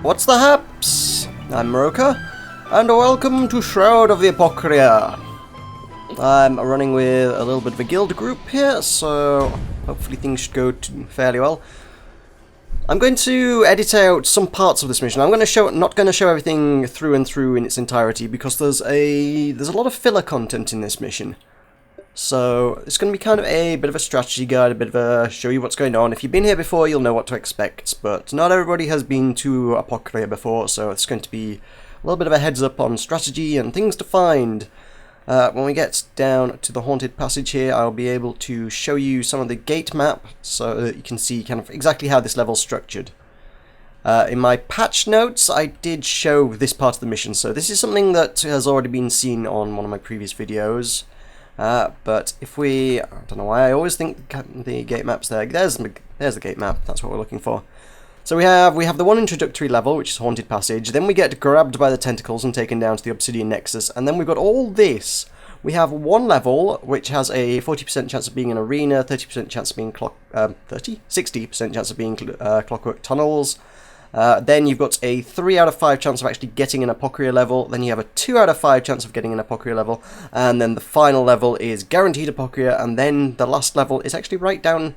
What's the haps? I'm Moroka, and welcome to Shroud of the Apocrea. I'm running with a little bit of a guild group here, so hopefully things should go fairly well. I'm going to edit out some parts of this mission. I'm not going to show everything through and through in its entirety because there's a lot of filler content in this mission. So it's going to be kind of a bit of a strategy guide, a bit of a show you what's going on. If you've been here before, you'll know what to expect, but not everybody has been to Apocrea before, so it's going to be a little bit of a heads up on strategy and things to find. When we get down to the haunted passage here, I'll be able to show you some of the gate map so that you can see kind of exactly how this level's structured. In my patch notes, I did show this part of the mission, so this is something that has already been seen on one of my previous videos. But if we, I don't know why I always think the gate map's there. There's the gate map. That's what we're looking for. So we have the one introductory level, which is Haunted Passage. Then we get grabbed by the tentacles and taken down to the Obsidian Nexus. And then we've got all this. We have one level, which has a 40% chance of being an arena, 30% chance of being 60% chance of being clockwork tunnels. Then you've got a 3 out of 5 chance of actually getting an Apocrea level, then you have a 2 out of 5 chance of getting an Apocrea level, and then the final level is guaranteed Apocrea, and then the last level is actually right down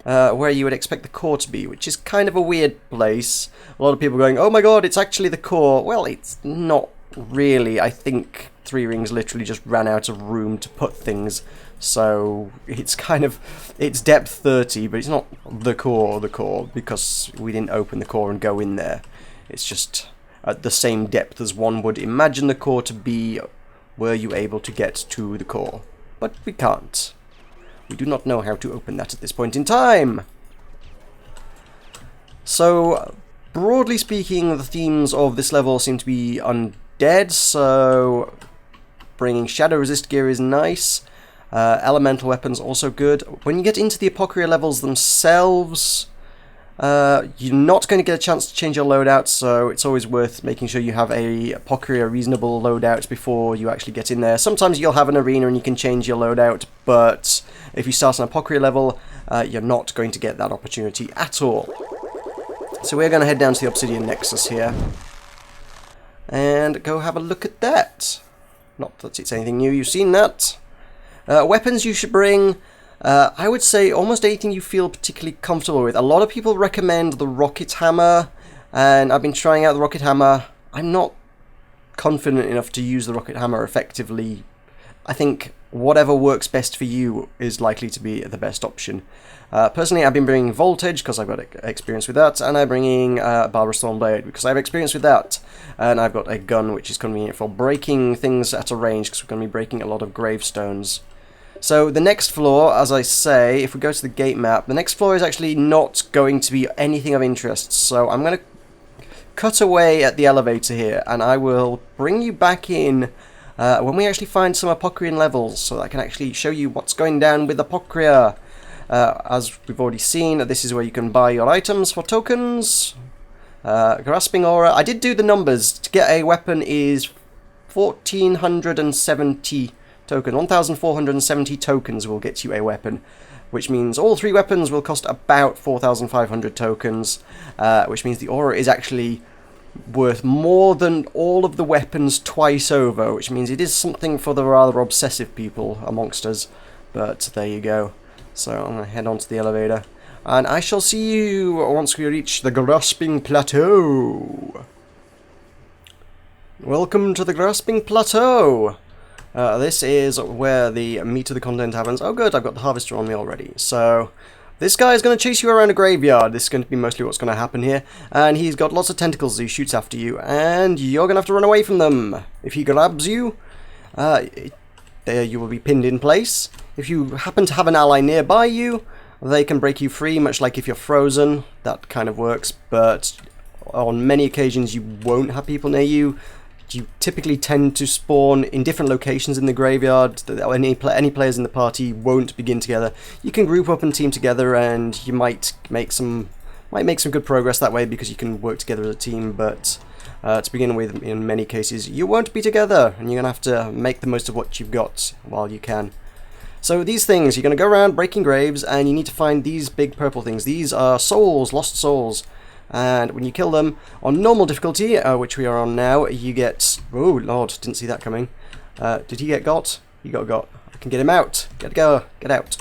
where you would expect the core to be, which is kind of a weird place. A lot of people going, oh my god, it's actually the core. Well, it's not really. I think Three Rings literally just ran out of room to put things. So it's kind of, it's depth 30, but it's not the core, because we didn't open the core and go in there. It's just at the same depth as one would imagine the core to be were you able to get to the core. But we can't. We do not know how to open that at this point in time. So, broadly speaking, the themes of this level seem to be undead, so bringing shadow resist gear is nice. Elemental weapons also good. When you get into the Apocrea levels themselves, you're not going to get a chance to change your loadout, so it's always worth making sure you have a Apocrea reasonable loadout before you actually get in there. Sometimes you'll have an arena and you can change your loadout, but if you start an Apocrea level, you're not going to get that opportunity at all. So we're going to head down to the Obsidian Nexus here and go have a look at that. Not that it's anything new, you've seen that. Weapons you should bring, I would say almost anything you feel particularly comfortable with. A lot of people recommend the rocket hammer, and I've been trying out the rocket hammer. I'm not confident enough to use the rocket hammer effectively. I think whatever works best for you is likely to be the best option. Personally, I've been bringing Voltage because I've got experience with that, and I'm bringing Barbara Stormblade because I have experience with that. And I've got a gun which is convenient for breaking things at a range because we're going to be breaking a lot of gravestones. So the next floor, as I say, if we go to the gate map, the next floor is actually not going to be anything of interest. So I'm going to cut away at the elevator here, and I will bring you back in when we actually find some Apocrean levels, so that I can actually show you what's going down with Apocrea. As we've already seen, this is where you can buy your items for tokens. Grasping Aura. I did do the numbers. To get a weapon is 1,470 tokens. 1,470 tokens will get you a weapon, which means all 3 weapons will cost about 4,500 tokens, which means the aura is actually worth more than all of the weapons twice over, which means it is something for the rather obsessive people amongst us. But there you go. So I'm going to head on to the elevator, and I shall see you once we reach the Grasping Plateau. Welcome to the Grasping Plateau. This is where the meat of the content happens. Oh good, I've got the harvester on me already. So this guy is going to chase you around a graveyard. This is going to be mostly what's going to happen here. And he's got lots of tentacles he shoots after you, and you're going to have to run away from them. If he grabs you, there you will be pinned in place. If you happen to have an ally nearby you, they can break you free, much like if you're frozen. That kind of works, but on many occasions you won't have people near you. You typically tend to spawn in different locations in the graveyard. Any players in the party won't begin together. You can group up and team together, and you might make some good progress that way because you can work together as a team. But to begin with, in many cases, you won't be together, and you're gonna have to make the most of what you've got while you can. So these things, you're gonna go around breaking graves, and you need to find these big purple things. These are souls, lost souls. And when you kill them on normal difficulty, which we are on now, you get... Oh, Lord, didn't see that coming. Did he get got? He got. I can get him out. Get out.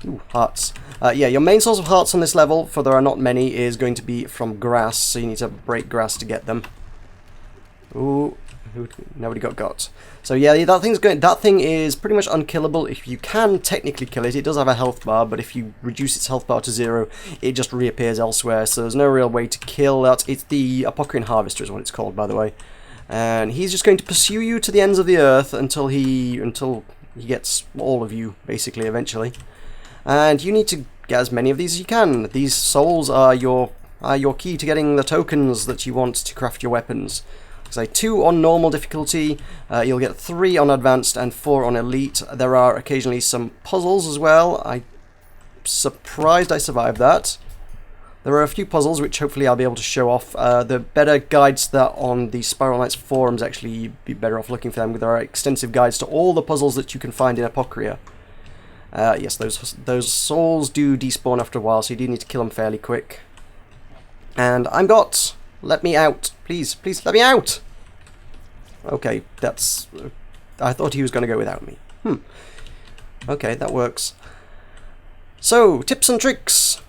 Ooh, hearts. Yeah, your main source of hearts on this level, for there are not many, is going to be from grass, so you need to break grass to get them. Ooh, nobody got. So yeah, that thing is pretty much unkillable. If you can technically kill it, it does have a health bar, but if you reduce its health bar to 0, it just reappears elsewhere, so there's no real way to kill that. It's the Apocrean Harvester is what it's called, by the way. And he's just going to pursue you to the ends of the earth until he gets all of you, basically, eventually. And you need to get as many of these as you can. These souls are your key to getting the tokens that you want to craft your weapons. So 2 on normal difficulty, you'll get 3 on advanced and 4 on elite. There are occasionally some puzzles as well. I'm surprised I survived that. There are a few puzzles which hopefully I'll be able to show off. The better guides to that on the Spiral Knights forums, actually you'd be better off looking for them. There are extensive guides to all the puzzles that you can find in Apocrea. Yes, those souls do despawn after a while, so you do need to kill them fairly quick. And I'm got... Let me out. Please let me out! Okay, that's... I thought he was going to go without me. Okay, that works. So, tips and tricks.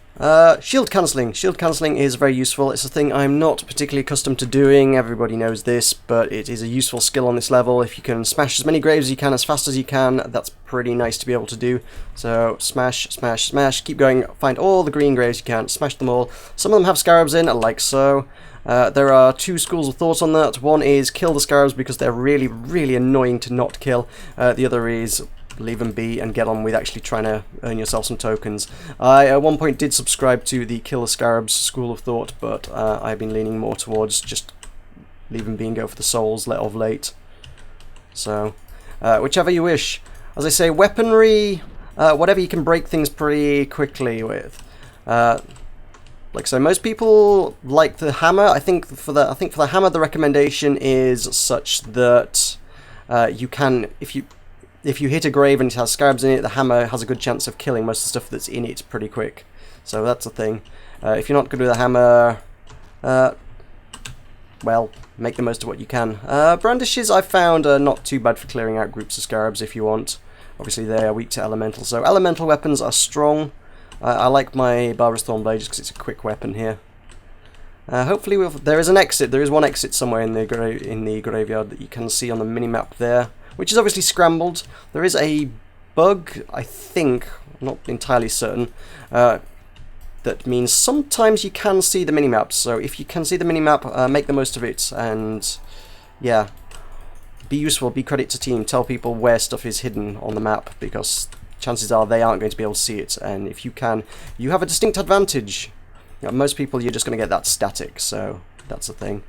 Shield cancelling. Shield cancelling is very useful. It's a thing I'm not particularly accustomed to doing. Everybody knows this, but it is a useful skill on this level. If you can smash as many graves as you can as fast as you can, that's pretty nice to be able to do. So smash, smash, smash. Keep going. Find all the green graves you can. Smash them all. Some of them have scarabs in, like so. There are 2 schools of thought on that. One is kill the scarabs because they're really, really annoying to not kill. The other is leave them be and get on with actually trying to earn yourself some tokens. I at one point did subscribe to the kill the scarabs school of thought, but I've been leaning more towards just leave them be and go for the souls of late. So whichever you wish. As I say, weaponry, whatever you can break things pretty quickly with. Like so, most people like the hammer. I think for the hammer, the recommendation is such that you can, if you hit a grave and it has scarabs in it, the hammer has a good chance of killing most of the stuff that's in it pretty quick. So that's a thing. If you're not good with a hammer, well, make the most of what you can. Brandishes I've found are not too bad for clearing out groups of scarabs if you want. Obviously they are weak to elemental, so elemental weapons are strong. I like my Barbarous Thornblade just because it's a quick weapon here. Hopefully there is an exit. There is one exit somewhere in the graveyard that you can see on the minimap there, which is obviously scrambled. There is a bug, I think, I'm not entirely certain, that means sometimes you can see the minimap. So if you can see the minimap, make the most of it, and yeah, be useful, be credit to team, tell people where stuff is hidden on the map, because chances are they aren't going to be able to see it, and if you can, you have a distinct advantage. Most people, you're just going to get that static, so that's the thing.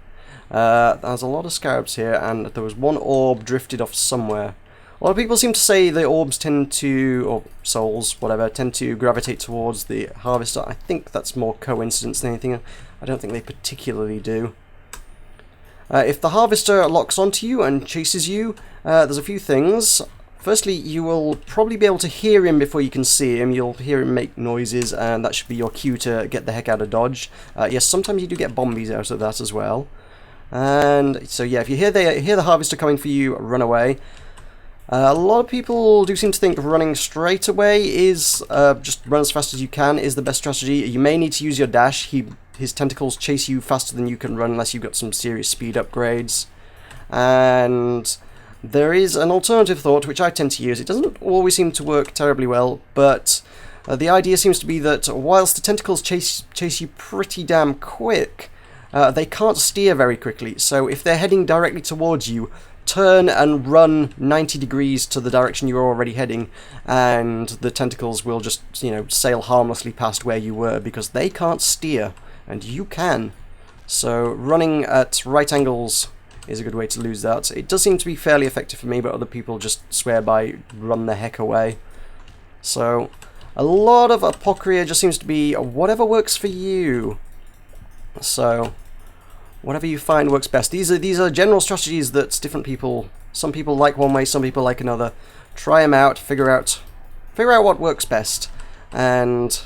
There's a lot of scarabs here, and there was one orb drifted off somewhere. A lot of people seem to say the orbs tend to, or souls, whatever, tend to gravitate towards the harvester. I think that's more coincidence than anything. I don't think they particularly do. If the harvester locks onto you and chases you, there's a few things. Firstly, you will probably be able to hear him before you can see him. You'll hear him make noises, and that should be your cue to get the heck out of dodge. Yes, sometimes you do get bombies out of that as well. And so yeah, if you hear the harvester coming for you, run away. A lot of people do seem to think running straight away is just run as fast as you can is the best strategy. You may need to use your dash. His tentacles chase you faster than you can run unless you've got some serious speed upgrades. And there is an alternative thought which I tend to use. It doesn't always seem to work terribly well, but the idea seems to be that whilst the tentacles chase you pretty damn quick, they can't steer very quickly. So if they're heading directly towards you, turn and run 90 degrees to the direction you're already heading, and the tentacles will just, sail harmlessly past where you were, because they can't steer, and you can. So running at right angles is a good way to lose that. It does seem to be fairly effective for me, but other people just swear by run the heck away. So a lot of Apocrea just seems to be whatever works for you. So whatever you find works best. These are general strategies that different people, some people like one way, some people like another. Try them out, figure out what works best. And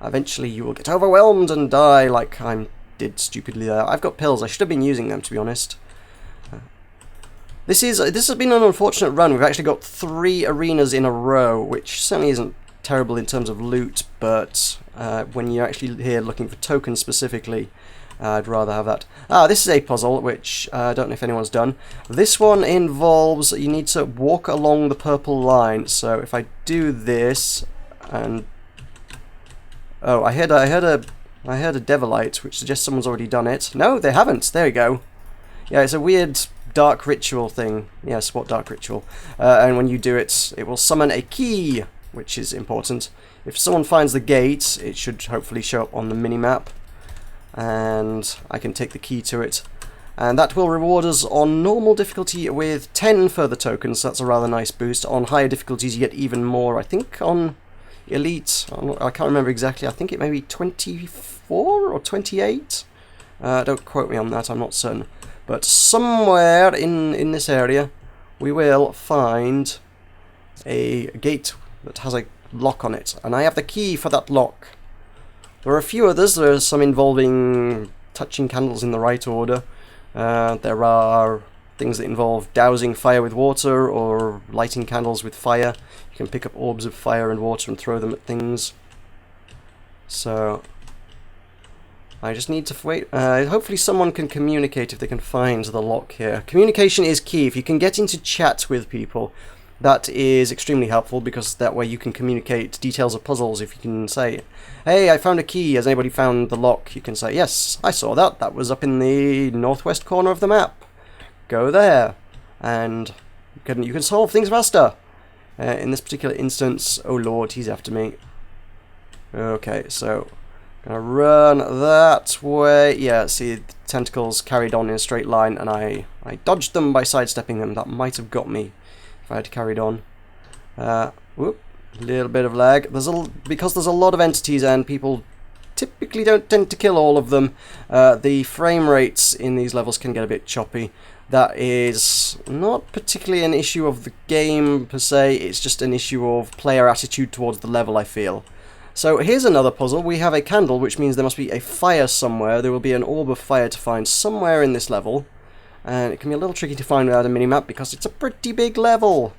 Eventually you will get overwhelmed and die like I did stupidly there. I've got pills. I should have been using them, to be honest. This has been an unfortunate run. We've actually got 3 arenas in a row, which certainly isn't terrible in terms of loot, but when you're actually here looking for tokens specifically, I'd rather have that. This is a puzzle, which I don't know if anyone's done. This one involves, you need to walk along the purple line. So if I do this, and oh, I heard a Devilite, which suggests someone's already done it. No, they haven't. There you go. Yeah, it's a weird dark ritual thing. Yes, what dark ritual? And when you do it, it will summon a key, which is important. If someone finds the gate, it should hopefully show up on the mini-map, and I can take the key to it. And that will reward us on normal difficulty with 10 further tokens, so that's a rather nice boost. On higher difficulties you get even more. I think on Elite, I can't remember exactly, I think it may be 24 or 28? Don't quote me on that, I'm not certain. But somewhere in this area we will find a gate that has a lock on it, and I have the key for that lock. There are a few others. There are some involving touching candles in the right order. There are things that involve dousing fire with water or lighting candles with fire. You can pick up orbs of fire and water and throw them at things. So I just need to wait. Hopefully someone can communicate if they can find the lock here. Communication is key. If you can get into chat with people, that is extremely helpful, because that way you can communicate details of puzzles. If you can say, hey, I found a key, has anybody found the lock? You can say, yes, I saw that. That was up in the northwest corner of the map. Go there. And you can solve things faster. In this particular instance, oh lord, he's after me. Okay, so gonna run that way. Yeah, see, the tentacles carried on in a straight line, and I dodged them by sidestepping them. That might have got me if I had carried on. Whoop, little bit of lag. Because there's a lot of entities and people typically don't tend to kill all of them, the frame rates in these levels can get a bit choppy. That is not particularly an issue of the game per se, it's just an issue of player attitude towards the level, I feel. So here's another puzzle. We have a candle, which means there must be a fire somewhere. There will be an orb of fire to find somewhere in this level. And it can be a little tricky to find without a minimap because it's a pretty big level.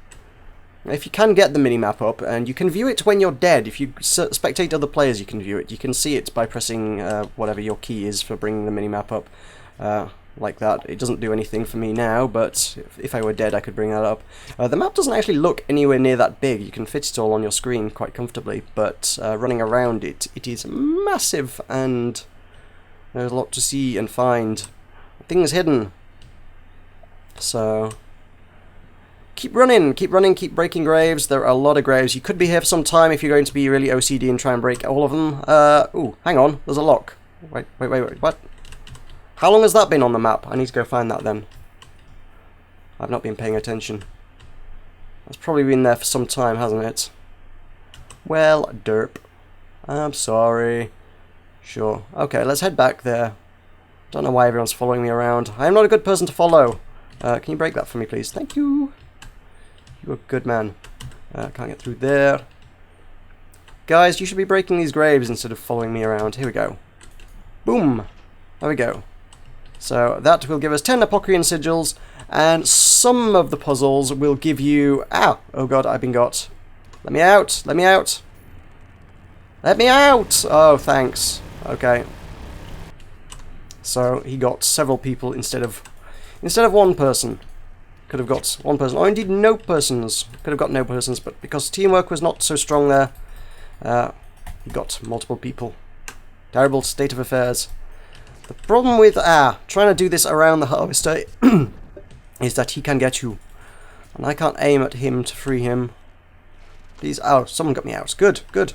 If you can get the minimap up, and you can view it when you're dead. If you spectate other players, you can view it. You can see it by pressing whatever your key is for bringing the minimap up. Like that. It doesn't do anything for me now, but if I were dead I could bring that up. The map doesn't actually look anywhere near that big. You can fit it all on your screen quite comfortably, but running around it, it is massive, and there's a lot to see and find. Things hidden. So keep running, keep breaking graves. There are a lot of graves. You could be here for some time if you're going to be really OCD and try and break all of them. Ooh, hang on, there's a lock. Wait, what? How long has that been on the map? I need to go find that then. I've not been paying attention. That's probably been there for some time, hasn't it? Well, derp. I'm sorry. Sure. Okay, let's head back there. Don't know why everyone's following me around. I am not a good person to follow. Can you break that for me, please? Thank you. You're a good man. Can't get through there. Guys, you should be breaking these graves instead of following me around. Here we go. Boom. There we go. So that will give us 10 Apocrean sigils, and some of the puzzles will give you... Ow! Oh god, I've been got. Let me out! Let me out! Let me out! Oh, thanks. Okay. So he got several people instead of one person. Could have got one person, or indeed no persons. Could have got no persons, but because teamwork was not so strong there, he got multiple people. Terrible state of affairs. The problem with trying to do this around the harvester is that he can get you, and I can't aim at him to free him. Please, oh, someone got me out. Good, good.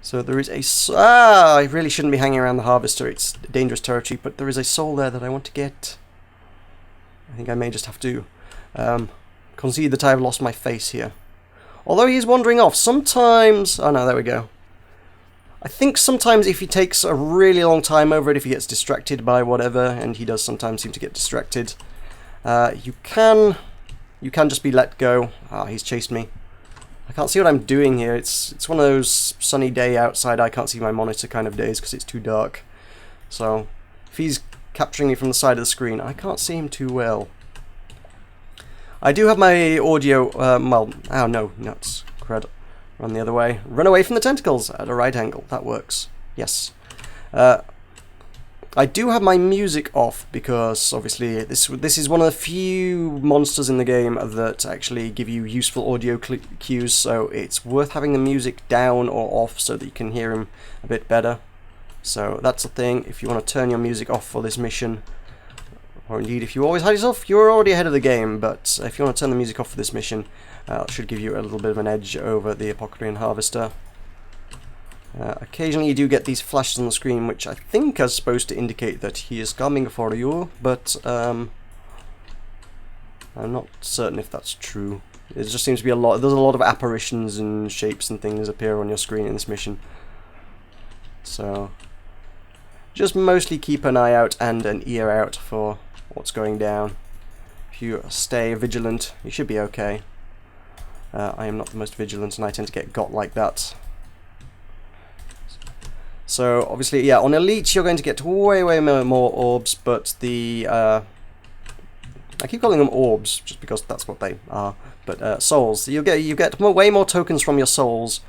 So there is a... I really shouldn't be hanging around the harvester. It's dangerous territory, but there is a soul there that I want to get. I think I may just have to concede that I've lost my face here. Although he is wandering off. Sometimes... Oh no, there we go. I think sometimes if he takes a really long time over it, if he gets distracted by whatever, and he does sometimes seem to get distracted, you can just be let go. Ah, he's chased me. I can't see what I'm doing here. It's one of those sunny day outside, I can't see my monitor kind of days because it's too dark. So if he's capturing me from the side of the screen, I can't see him too well. I do have my audio, well, oh no, nuts, crud. Run the other way. Run away from the tentacles at a right angle. That works. Yes. I do have my music off because obviously this is one of the few monsters in the game that actually give you useful audio cues, so it's worth having the music down or off so that you can hear him a bit better. So that's the thing. If you want to turn your music off for this mission, or indeed if you always had it off, you're already ahead of the game, but if you want to turn the music off for this mission, it should give you a little bit of an edge over the Apocrean Harvester. Occasionally you do get these flashes on the screen, which I think are supposed to indicate that he is coming for you, but I'm not certain if that's true. It just seems to be there's a lot of apparitions and shapes and things appear on your screen in this mission. So just mostly keep an eye out and an ear out for what's going down. If you stay vigilant, you should be okay. I am not the most vigilant and I tend to get got like that. So obviously, yeah, on Elite you're going to get way more orbs, but the I keep calling them orbs just because that's what they are. But souls, you get way more tokens from your souls,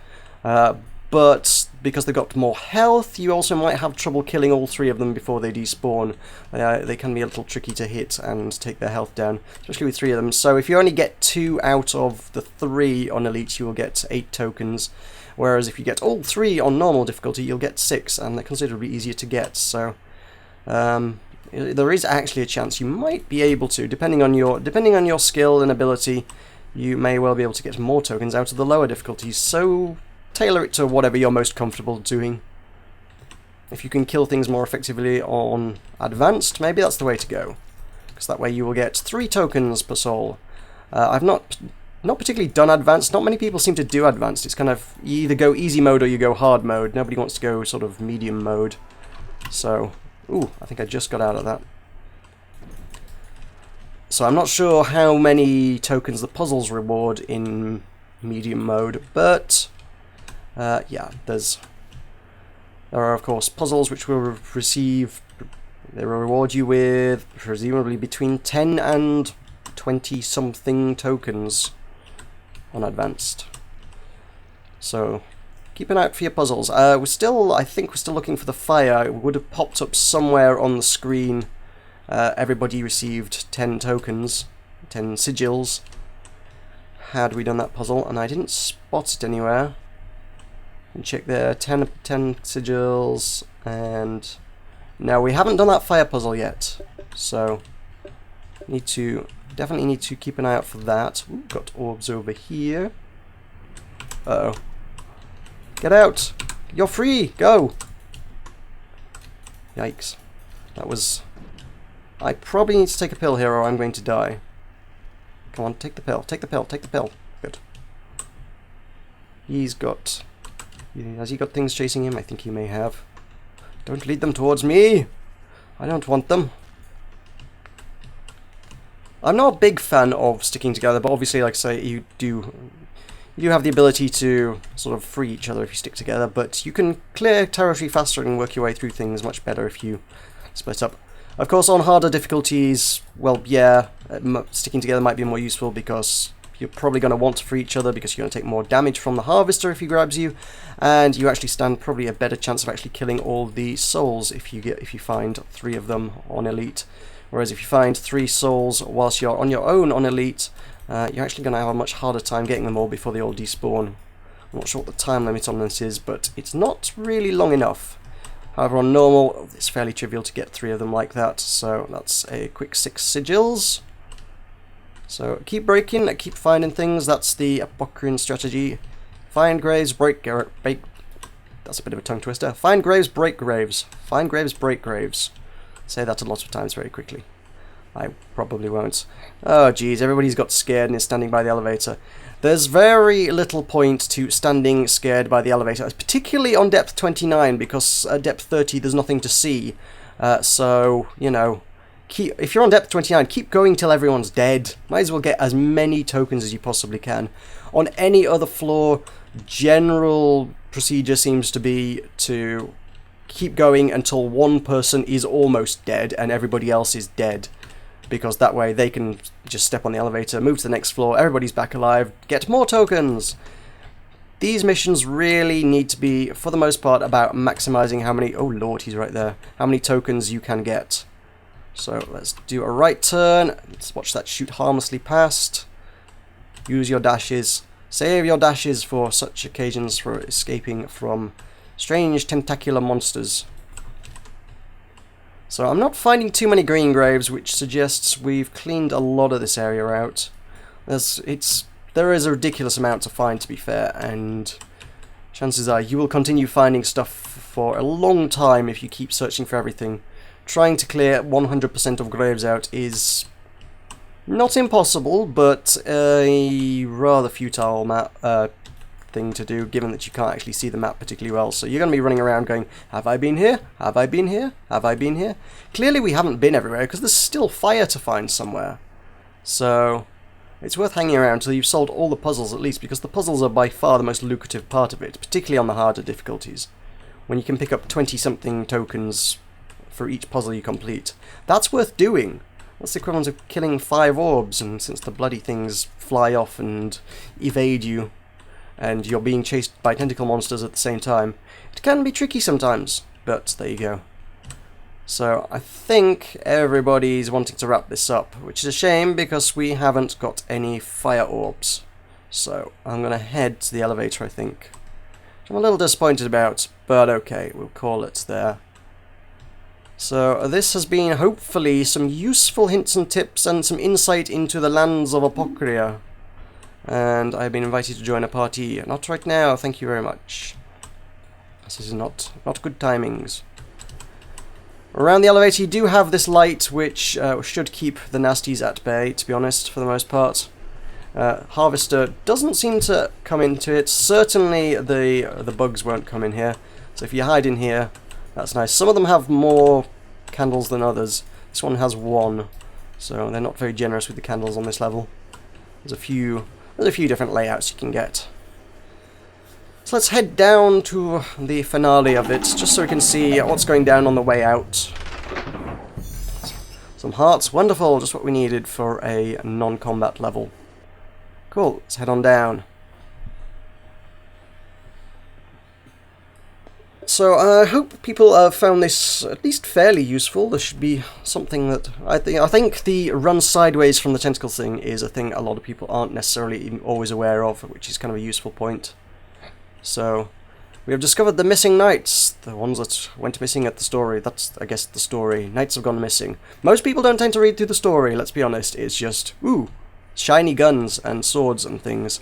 but because they've got more health, you also might have trouble killing all 3 of them before they despawn. They can be a little tricky to hit and take their health down, especially with 3 of them. So if you only get 2 out of the 3 on Elite, you will get 8 tokens. Whereas if you get all 3 on normal difficulty, you'll get 6, and they're considerably easier to get. So there is actually a chance you might be able to, depending on your skill and ability, you may well be able to get more tokens out of the lower difficulties. So tailor it to whatever you're most comfortable doing. If you can kill things more effectively on advanced, maybe that's the way to go, because that way you will get 3 tokens per soul. I've not particularly done advanced. Not many people seem to do advanced. It's kind of, you either go easy mode or you go hard mode. Nobody wants to go sort of medium mode. So, ooh, I think I just got out of that. So I'm not sure how many tokens the puzzles reward in medium mode, but yeah, there are of course puzzles which will receive, they will reward you with presumably between 10 and 20 something tokens on advanced. So keep an eye out for your puzzles. I think we're still looking for the fire. It would have popped up somewhere on the screen. Everybody received 10 tokens, 10 sigils. Had we done that puzzle, and I didn't spot it anywhere. And check there, 10 sigils, and no, we haven't done that fire puzzle yet. So definitely need to keep an eye out for that. Ooh, got orbs over here. Uh-oh. Get out! You're free! Go! Yikes. That was... I probably need to take a pill here or I'm going to die. Come on, take the pill. Take the pill. Take the pill. Good. Has he got things chasing him? I think he may have. Don't lead them towards me! I don't want them. I'm not a big fan of sticking together, but obviously, like I say, you do have the ability to sort of free each other if you stick together, but you can clear territory faster and work your way through things much better if you split up. Of course, on harder difficulties, well, yeah, sticking together might be more useful because you're probably going to want to free each other because you're going to take more damage from the harvester if he grabs you, and you actually stand probably a better chance of actually killing all the souls if you find 3 of them on Elite. Whereas if you find 3 souls whilst you're on your own on Elite, you're actually going to have a much harder time getting them all before they all despawn. I'm not sure what the time limit on this is, but it's not really long enough. However, on normal, it's fairly trivial to get 3 of them like that, so that's a quick 6 sigils. So keep breaking, keep finding things, that's the Apocrean strategy. Find graves, break... That's a bit of a tongue twister. Find graves, break graves. Find graves, break graves. Say that a lot of times very quickly. I probably won't. Oh geez, everybody's got scared and is standing by the elevator. There's very little point to standing scared by the elevator, particularly on depth 29, because at depth 30 there's nothing to see. So, you know, if you're on depth 29, keep going till everyone's dead. Might as well get as many tokens as you possibly can. On any other floor, general procedure seems to be to keep going until one person is almost dead and everybody else is dead. Because that way they can just step on the elevator, move to the next floor, everybody's back alive, get more tokens. These missions really need to be, for the most part, about maximizing how many... Oh lord, he's right there. How many tokens you can get. So let's do a right turn. Let's watch that shoot harmlessly past. Use your dashes. Save your dashes for such occasions, for escaping from strange tentacular monsters. So I'm not finding too many green graves, which suggests we've cleaned a lot of this area out. There is a ridiculous amount to find, to be fair, and chances are you will continue finding stuff for a long time if you keep searching for everything. Trying to clear 100% of graves out is not impossible, but a rather futile thing to do, given that you can't actually see the map particularly well. So you're going to be running around going, have I been here? Have I been here? Have I been here? Clearly we haven't been everywhere, because there's still fire to find somewhere. So it's worth hanging around till you've solved all the puzzles at least, because the puzzles are by far the most lucrative part of it, particularly on the harder difficulties. When you can pick up 20-something tokens for each puzzle you complete. That's worth doing. That's the equivalent of killing 5 orbs, and since the bloody things fly off and evade you, and you're being chased by tentacle monsters at the same time, it can be tricky sometimes, but there you go. So I think everybody's wanting to wrap this up, which is a shame because we haven't got any fire orbs. So I'm going to head to the elevator, I think. Which I'm a little disappointed about, but okay, we'll call it there. So this has been hopefully some useful hints and tips and some insight into the lands of Apocrea. And I've been invited to join a party. Not right now, thank you very much. This is not good timings. Around the elevator you do have this light, which should keep the nasties at bay, to be honest, for the most part. Harvester doesn't seem to come into it. Certainly the bugs won't come in here. So if you hide in here, that's nice. Some of them have more candles than others. This one has 1, so they're not very generous with the candles on this level. There's a few different layouts you can get. So let's head down to the finale of it, just so we can see what's going down on the way out. Some hearts, wonderful, just what we needed for a non-combat level. Cool, let's head on down. So I hope people have found this at least fairly useful. There should be something that I think the run sideways from the tentacle thing is a thing a lot of people aren't necessarily always aware of, which is kind of a useful point. So we have discovered the missing knights, the ones that went missing at the story. That's, I guess, the story. Knights have gone missing. Most people don't tend to read through the story, let's be honest. It's just, ooh, shiny guns and swords and things.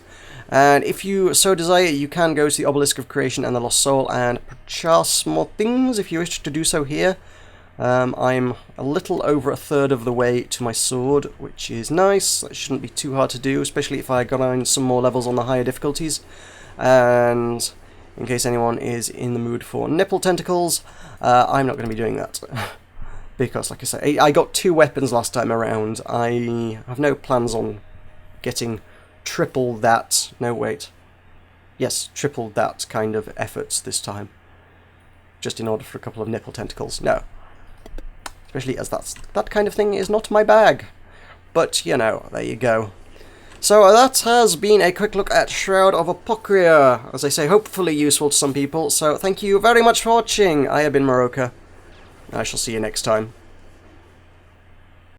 And if you so desire, you can go to the Obelisk of Creation and the Lost Soul and purchase more things if you wish to do so here. I'm a little over 1/3 of the way to my sword, which is nice. That shouldn't be too hard to do, especially if I got on some more levels on the higher difficulties. And in case anyone is in the mood for nipple tentacles, I'm not going to be doing that. Because, like I say, I got 2 weapons last time around. I have no plans on getting triple that. No, wait. Yes, triple that kind of efforts this time. Just in order for a couple of nipple tentacles. No. Especially as that kind of thing is not my bag. But, you know, there you go. So that has been a quick look at Shroud of Apocrea. As I say, hopefully useful to some people. So thank you very much for watching. I have been Maroka. I shall see you next time.